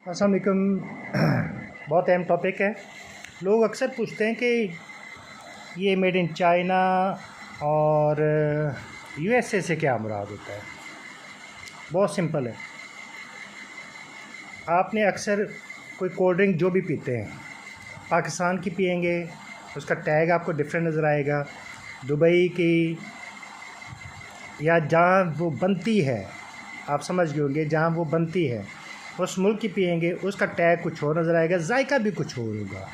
अस्सलाम वालेकुम। बहुत अहम टॉपिक है। लोग अक्सर पूछते हैं कि ये मेड इन चाइना और यूएसए से क्या मुराद होता है। बहुत सिंपल है। आपने अक्सर कोई कोल्ड ड्रिंक जो भी पीते हैं पाकिस्तान की पियेंगे, उसका टैग आपको डिफरेंट नज़र आएगा। दुबई की या जहाँ वो बनती है, आप समझ गए होंगे, जहाँ वो बनती है उस मुल्क की पियेंगे, उसका टैग कुछ और नज़र आएगा, जायका भी कुछ और होगा।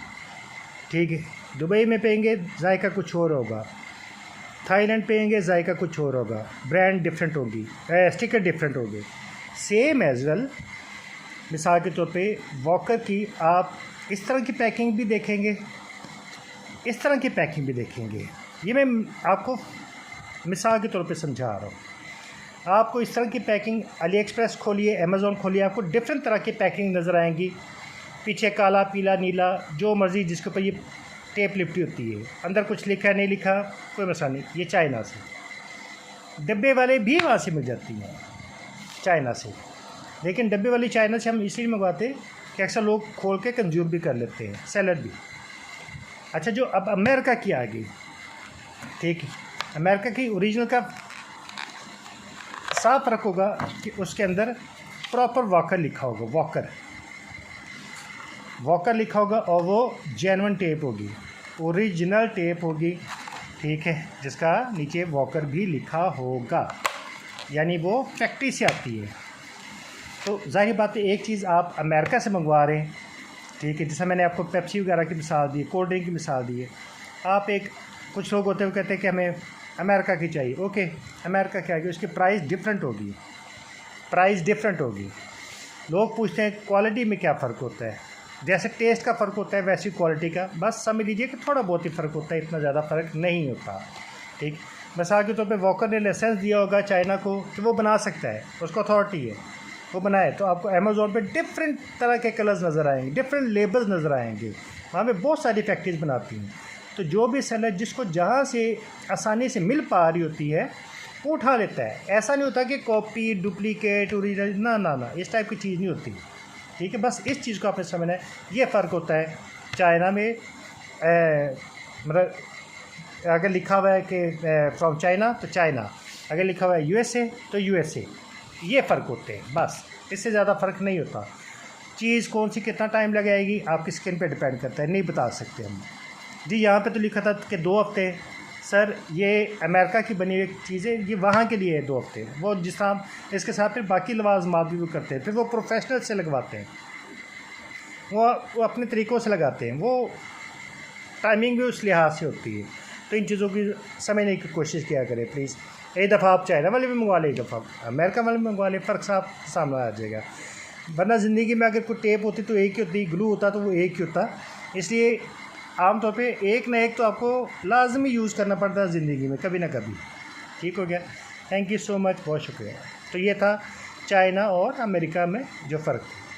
ठीक है, दुबई में पियेंगे जायका कुछ और होगा, थाईलैंड पियेंगे जायका कुछ और होगा, ब्रांड डिफरेंट होगी, स्टिकर डिफरेंट होगी। सेम एज वेल मिसाल के तौर पे वॉकर की आप इस तरह की पैकिंग भी देखेंगे, इस तरह की पैकिंग भी देखेंगे। ये मैं आपको मिसाल के तौर पे समझा रहा हूँ। आपको इस तरह की पैकिंग अली एक्सप्रेस खोलिए, अमेज़ॉन खोलिए, आपको डिफरेंट तरह की पैकिंग नज़र आएंगी। पीछे काला, पीला, नीला, जो मर्ज़ी जिसके ऊपर ये टेप लिपटी होती है, अंदर कुछ लिखा है नहीं लिखा कोई मसला नहीं। ये चाइना से, डब्बे वाले भी वहाँ से मिल जाती हैं चाइना से। लेकिन डब्बे वाली चाइना से हम इसलिए मंगवाते कि अक्सर लोग खोल के कंज्यूम भी कर लेते हैं, सैलड भी। अच्छा, जो अब अमेरिका की आ गई, ठीक है, अमेरिका की ओरिजिनल का साफ फ़र्क होगा कि उसके अंदर प्रॉपर वॉकर लिखा होगा, वॉकर लिखा होगा, और वो जेन्युइन टेप होगी, ओरिजिनल टेप होगी, ठीक है, जिसका नीचे वॉकर भी लिखा होगा, यानी वो फैक्ट्री से आती है। तो जाहिर बात है, एक चीज़ आप अमेरिका से मंगवा रहे हैं, ठीक है, जैसा मैंने आपको पेप्सी वगैरह की मिसाल दी, कोल्ड ड्रिंक की मिसाल दी है। आप कुछ लोग होते हुए कहते हैं कि हमें अमेरिका की चाहिए, ओके, अमेरिका की आएगी, उसकी प्राइस डिफरेंट होगी, लोग पूछते हैं क्वालिटी में क्या फ़र्क होता है। जैसे टेस्ट का फ़र्क होता है वैसी क्वालिटी का बस समझ लीजिए कि थोड़ा बहुत ही फ़र्क होता है, इतना ज़्यादा फ़र्क नहीं होता। ठीक, मिसाल के तौर पे वॉकर ने लाइसेंस दिया होगा चाइना को कि वो बना सकता है, उसको अथॉरिटी है, वो बनाए, तो आपको अमेज़ॉन पे डिफरेंट तरह के कलर्स नज़र आएंगे, डिफरेंट लेबल्स नज़र आएंगे। वहाँ पे बहुत सारी फैक्ट्रीज बनाती हैं। तो जो भी सेलर जिसको जहाँ से आसानी से मिल पा रही होती है वो उठा लेता है। ऐसा नहीं होता कि कॉपी, डुप्लीकेट, ओरिजिनल, ना, इस टाइप की चीज़ नहीं होती। ठीक है, बस इस चीज़ को आपने समझना है। ये फ़र्क होता है चाइना में, मतलब अगर लिखा हुआ है कि फ्रॉम चाइना तो चाइना, अगर लिखा हुआ है यूएसए तो यूएसए। ये फ़र्क होते हैं, बस इससे ज़्यादा फ़र्क नहीं होता। चीज़ कौन सी कितना टाइम लगाएगी आपकी स्किन पे डिपेंड करता है, नहीं बता सकते हम जी। यहाँ पे तो लिखा था कि 2 हफ़्ते। सर ये अमेरिका की बनी हुई चीज़ें, ये वहाँ के लिए है 2 हफ़्ते। वो जिस तरह इसके साथ फिर बाकी लवाज़मात भी वो करते हैं, फिर वो प्रोफेशनल से लगवाते हैं, वो अपने तरीक़ों से लगाते हैं, वो टाइमिंग भी उस लिहाज से होती है। तो इन चीज़ों की समझने की कोशिश किया करें प्लीज़। एक दफ़ा आप चाइना वाले भी मंगवा लें, एक दफ़ा अमेरिका वाले भी मंगवा लें, फ़र्क साफ सामने आ जाएगा। वरना ज़िंदगी में अगर कोई टेप होती तो एक ही होती, ग्लू होता तो वो एक ही होता। इसलिए आमतौर पे एक ना एक तो आपको लाजमी यूज़ करना पड़ता है ज़िंदगी में, कभी ना कभी। ठीक हो गया, थैंक यू सो मच, बहुत शुक्रिया। तो ये था चाइना और अमेरिका में जो फ़र्क है।